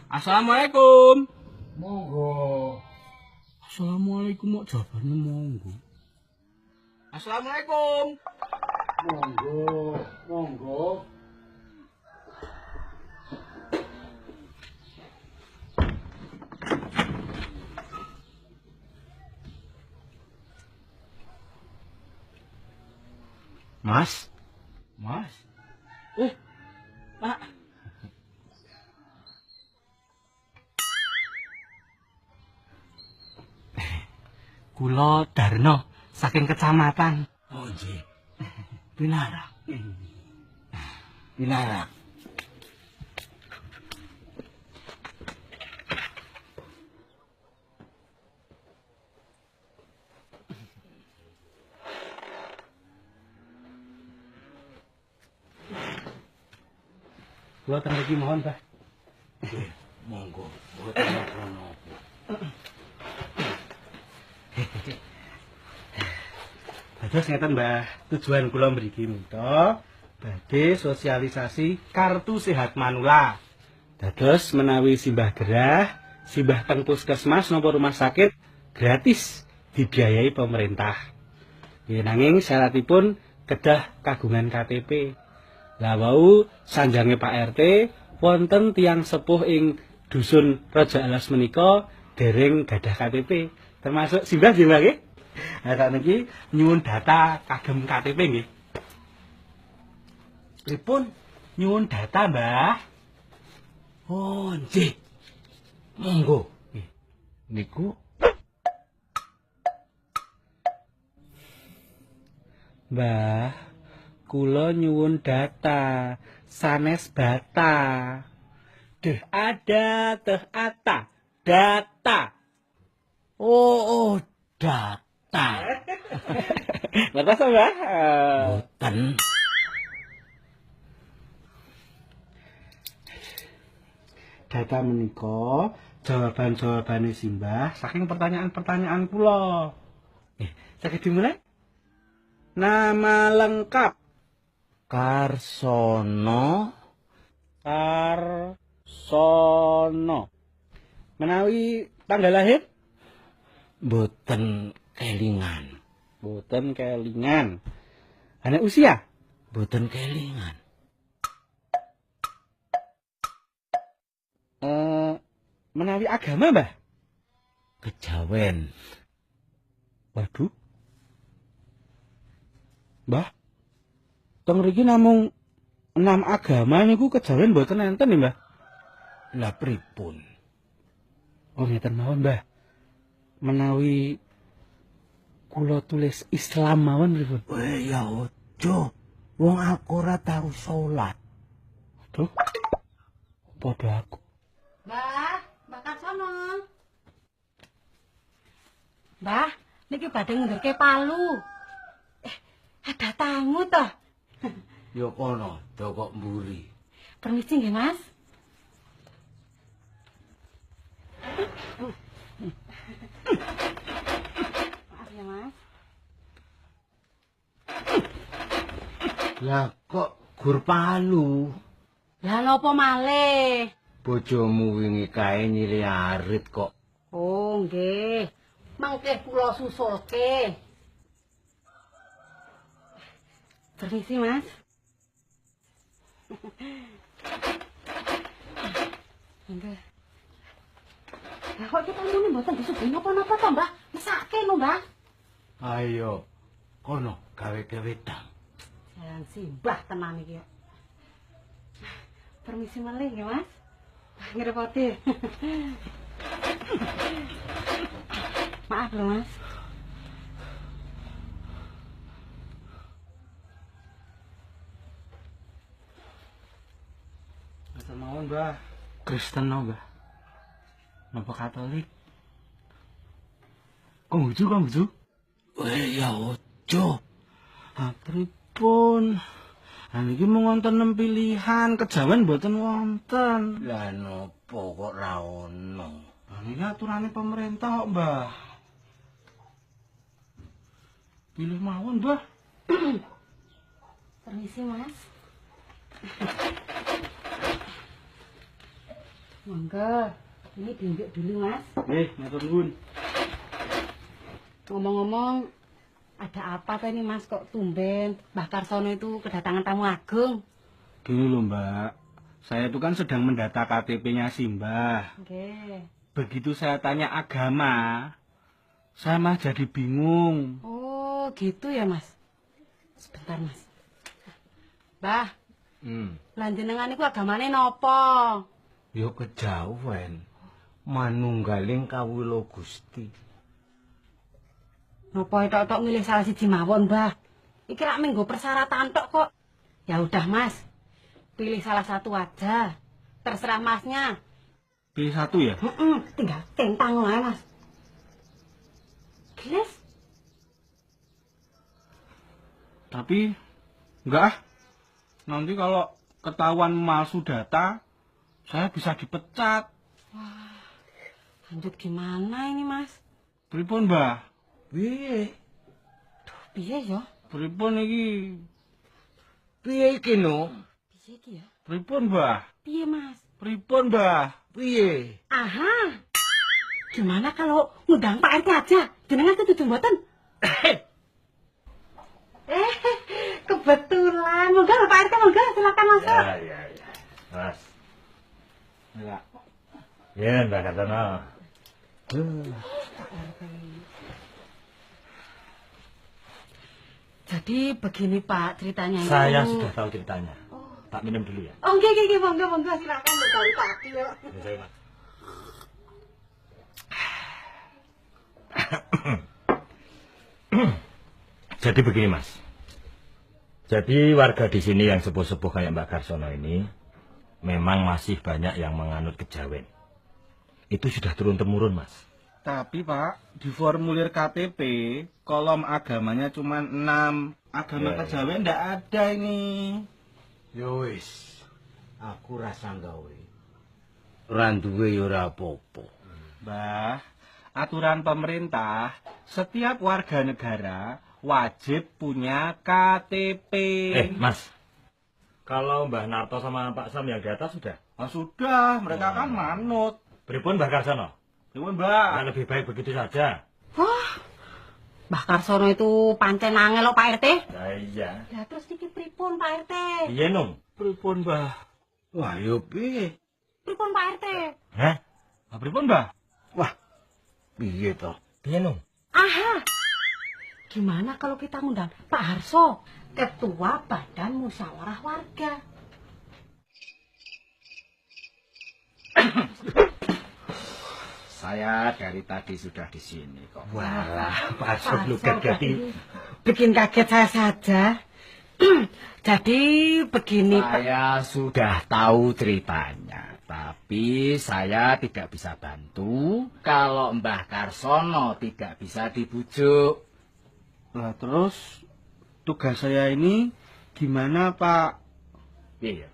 Assalamualaikum. Monggo. Assalamualaikum kok jawabannya monggo. Assalamualaikum. Monggo. Mas. Pak. Kula Darno saking kecamatan. Oh nggih. Pinara. Kula teng mriki mohon, Pak. Monggo. Mboten napa-napa. Dados ngeten, Mbah. Tujuan kula mriki menika badhe sosialisasi kartu sehat manula. Dados menawi simbah gerah, simbah teng puskesmas napa rumah sakit gratis dibiayai pemerintah. Ya nanging syaratipun kedah kagungan KTP. Lah wau sanjange Pak RT wonten tiyang sepuh ing dusun Raja Alas menika dereng gadah KTP. Termasuk simbah nggih, Mbah nggih. Nah, sak niki nyuwun data kagem KTP nggih. Pripun nyuwun data, Mbah? Oh nggih. Monggo. Niku Mbah, kula nyuwun data sanes bata. Deh ada, teh ata, data. Oh, data. Lepas Mbah? Boten. Data menika jawaban-jawabane simbah saking pertanyaan-pertanyaan kula. Saged dimulai? Nama lengkap Karsono. Karsono. Menawi tanggal lahir? Boten kelingan. Boten kelingan. Anak usia? Boten kelingan. Menawi agama, Mbah? Kejawen. Waduh. Mbah, teng mriki namung 6 agama niku kejawen mboten enten nggih, Mbah? Lah pripun? Oh, ngeten mawon, Mbah. Menawi kula tulis Islam mawon pripun? Ya ojo. Wong aku ora tau salat. Aduh. Padha aku. Mbah Karsono. Mbah, niki badhe ngendurke palu. Ada tamu toh. Ya kono, kok mburi. Permisi nggih, Mas. Maaf ya, Mas. Lah kok gur palu? Lah napa malih? Bojomu wingi kae nyili arit kok. Oh, nggih. Mangke kula susulke. Permisi, Mas. Nggih. Lah kok kita muni mboten disuguhi napa-napa to, Mbah? Mesake lho, Mbah. Ayo, kono gawe-gawe dang. Jangan simbah tenan iki. Permisi malih ya, Mas. Ngrepoti. Maaf loh, Mas. Mboten mawon, Mbah. Kristen no, Mbah. Napa Katolik? Konghucu. Ya ojo. Pripun? Niki mung wonten 6 pilihan, kejawen mboten wonten. Lah nopo kok ra ono? Ini aturannya pemerintah kok, Mbah. Pilih mawon, Mbah. Permisi, Mas. Monggo, ini diunjuk dulu, Mas. Matur nuwun. Ngomong-ngomong, ada apa tadi Mas kok tumben Mbah Karsono itu kedatangan tamu agung? Gini loh, Mbak. Saya itu kan sedang mendata KTP-nya si Mbah. Oke. Begitu saya tanya agama, saya mah jadi bingung. Oh, gitu ya, Mas. Sebentar, Mas. Mbah, lanjenengan iku agamane napa? Yo kejauhan. Manunggaling kawula Gusti. Napa tok-tok milih salah siji mawon, Mbah? Iki rak menggo persyaratan tok kok. Ya udah, Mas. Pilih salah satu aja. Terserah Masnya. Pilih satu ya? Tinggal centang ae, Mas. Gelis. Tapi enggak ah. Nanti kalau ketahuan palsu data, saya bisa dipecat. Lanjut gimana ini, Mas? Pripun, Mbah? Piye? Piye ya? Pripun iki? Piye iki no? Piye iki ya? Pripun, Mbah? Piye, Mas? Pripun, Mbah? Piye? Aha. Gimana kalau ngundang Pak RT aja? Jenengan ketujuh mboten? Kebetulan. Moga Pak RT, moga silakan masuk. Ya. Mas. Enggak. Ya, Mbak Kartono. Jadi begini Pak ceritanya itu. Saya sudah tahu ceritanya. Tak minum dulu ya. Oh, oke, monggo silakan dari tadi ya. Ya, saya, Mas. Jadi begini, Mas. Jadi warga di sini yang sepuh-sepuh kayak Mbak Karsono ini memang masih banyak yang menganut kejawen. Itu sudah turun-temurun, Mas. Tapi, Pak, di formulir KTP, kolom agamanya cuma 6. Agama kejawen ndak ada ini. Yo wis, aku rasa gawe. Ora duwe yo ora apa-apa. Mbah, aturan pemerintah, setiap warga negara wajib punya KTP. Mas. Kalau Mbah Narto sama Pak Sam yang di atas sudah? Oh, sudah, mereka kan manut. Pripun Mbah Karsono? Pripun, Mbak? Nah, lebih baik begitu saja. Wah, Mbah Karsono itu pancen angel lho Pak RT. Nah, iya. Ya terus iki pripun Pak RT? Iya, Nung. Pripun, Mbah? Wah, yo piye? Pripun Pak RT? Hah? Pripun, Mbah? Wah, piye toh? Piye, Nung? Aha. Gimana kalau kita ngundang Pak Harso, Ketua Badan Musyawarah Warga? Saya dari tadi sudah di sini kok. Walah, Pak Harso belum jadi. Bikin kaget saya saja. Jadi begini Pak. Saya sudah tahu ceritanya, tapi saya tidak bisa bantu kalau Mbah Karsono tidak bisa dibujuk. Lah terus tugas saya ini gimana, Pak? Iya.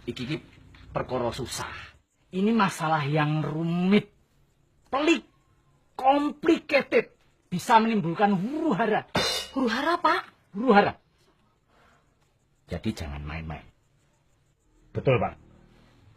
Iki perkara susah. Ini masalah yang rumit, pelik, complicated, bisa menimbulkan huru-hara. Huru-hara Pak. Huru-hara. Jadi jangan main-main. Betul, Pak.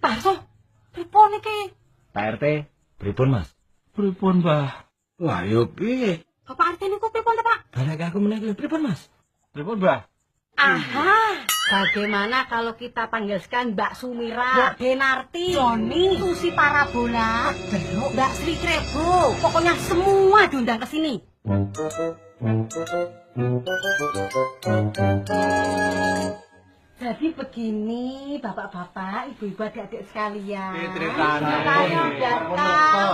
Pak Harso, pripun iki? Pak RT, pripun, Mas? Pripun, Mbah? Wah, yo piye? Bapak RT niku pripun ta, Pak? Balik aku meneh pripun, Mas? Pripun, Mbah? Aha. Bagaimana kalau kita panggilkan Mbak Sumira, Mbak Denarti, Joni, Susi Parabola, Belok, Mbak Sri Krebo. Pokoknya semua diundang ke sini. Jadi begini, bapak-bapak, ibu-ibu, adik-adik sekalian. Saya udah tahu.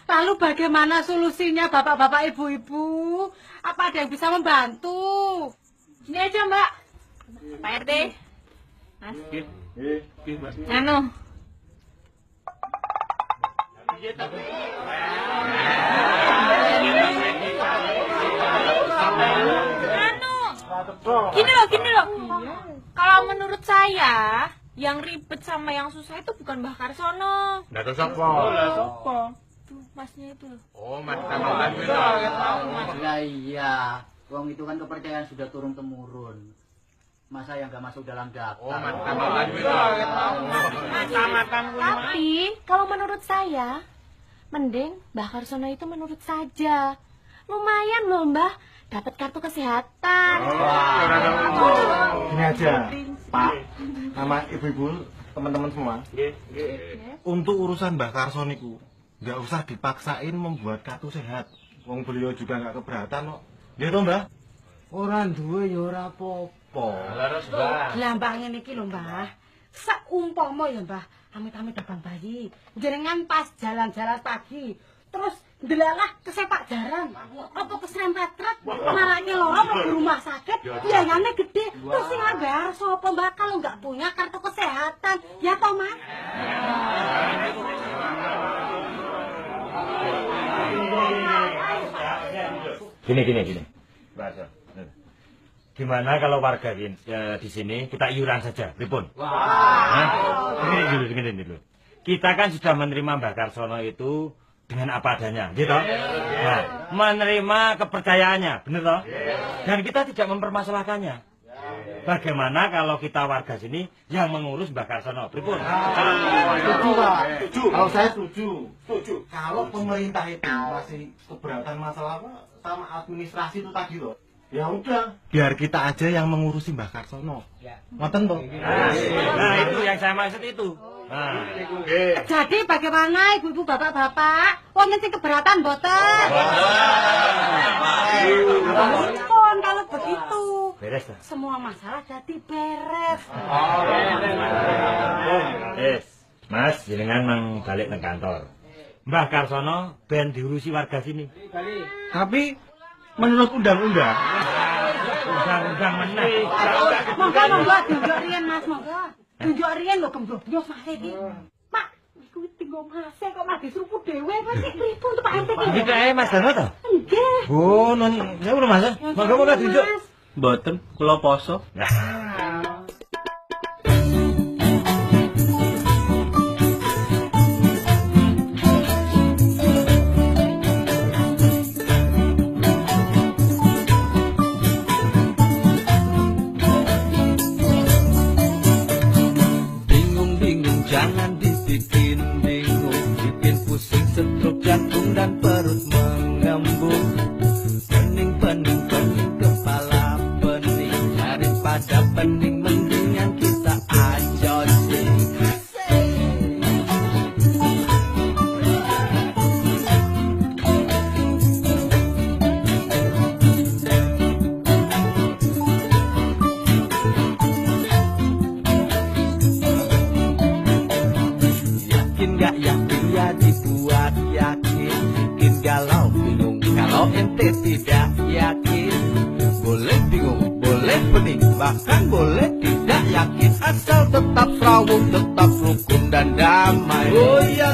Lalu bagaimana solusinya bapak-bapak, ibu-ibu? Apa ada yang bisa membantu? Ini aja Mbak. Pak RT. Mas. Anu. Gini loh. Kalau menurut saya, Yang ribet sama yang susah itu bukan Mbah Karsono. Nah, terus apa? Tuh, masnya itu. Oh, Mas Lah iya, wong itu kan kepercayaan sudah turun temurun. Masa yang gak masuk dalam daftar? Oh, Tapi kalau menurut saya, mending Mbah Karsono itu menurut saja. Lumayan loh Mbah, dapat kartu kesehatan. Gini aja, Pak, nama ibu-ibu, teman-teman semua. Untuk urusan Mbah Karson niku, nggak usah dipaksain membuat kartu sehat. Wong beliau juga nggak keberatan kok. Nggih to, Mbah? Orang duwe ya ora apa-apa. Lah Mbah ngene iki lho Mbah. Seumpama ya Mbah, amit-amit dabang bayi. Jenengan pas jalan-jalan pagi, terus ndelalah kesepak jaran. Apa keserempet truk, marake loro ke rumah sakit, biayanya gede. Terus sing bayar sapa Mbah kalau nggak punya kartu kesehatan? Ya toh, Mas? Gini. Gimana kalau warga di sini kita iuran saja, pripun? Dengerin dulu. Kita kan sudah menerima Mbah Karsono itu dengan apa adanya, gitu. Nah, menerima kepercayaannya, bener toh? Dan kita tidak mempermasalahkannya. Bagaimana kalau kita warga sini yang mengurus Mbah Karsono, pripun? Setuju, Pak. Setuju. Kalau saya setuju. Kalau pemerintah itu masih keberatan masalah apa sama administrasi itu tadi loh. Ya udah, biar kita aja yang mengurusi Mbah Karsono. Ngoten toh? Nah, itu yang saya maksud itu. Nah, Jadi bagaimana ibu-ibu bapak-bapak? Wong sing keberatan mboten? Pun kalau begitu. beres dah. Semua masalah jadi beres. Mas, jenengan mang balik ke kantor. Mbah Karsono ben diurusi warga sini. Tapi menurut undang-undang, Undang-undang meneh. Monggo tunjuk riyen Mas, monggo. Tunjuk riyen lho kembobnyos Mas iki. Pak, iku tinggal Mas kok Mas disrupu dhewe kok sik pripun tuh Pak RT iki? Iki kae Mas Dano to? Nggih. Oh, non, ya udah Mas. Monggo tunjuk. mboten kula poso. Bingung-bingung jangan dibikin bingung, bikin pusing, stroke, jantung dan perut mengembung. Pening kepala pening, daripada pening mendingan kita ajosin. Yakin gak yakin ya dibuat yakin, bikin galau bingung kalau ente tidak yakin. Boleh bingung, boleh pening, bahkan boleh tidak yakin, asal tetap serawung, tetap rukun dan damai. Oh ya.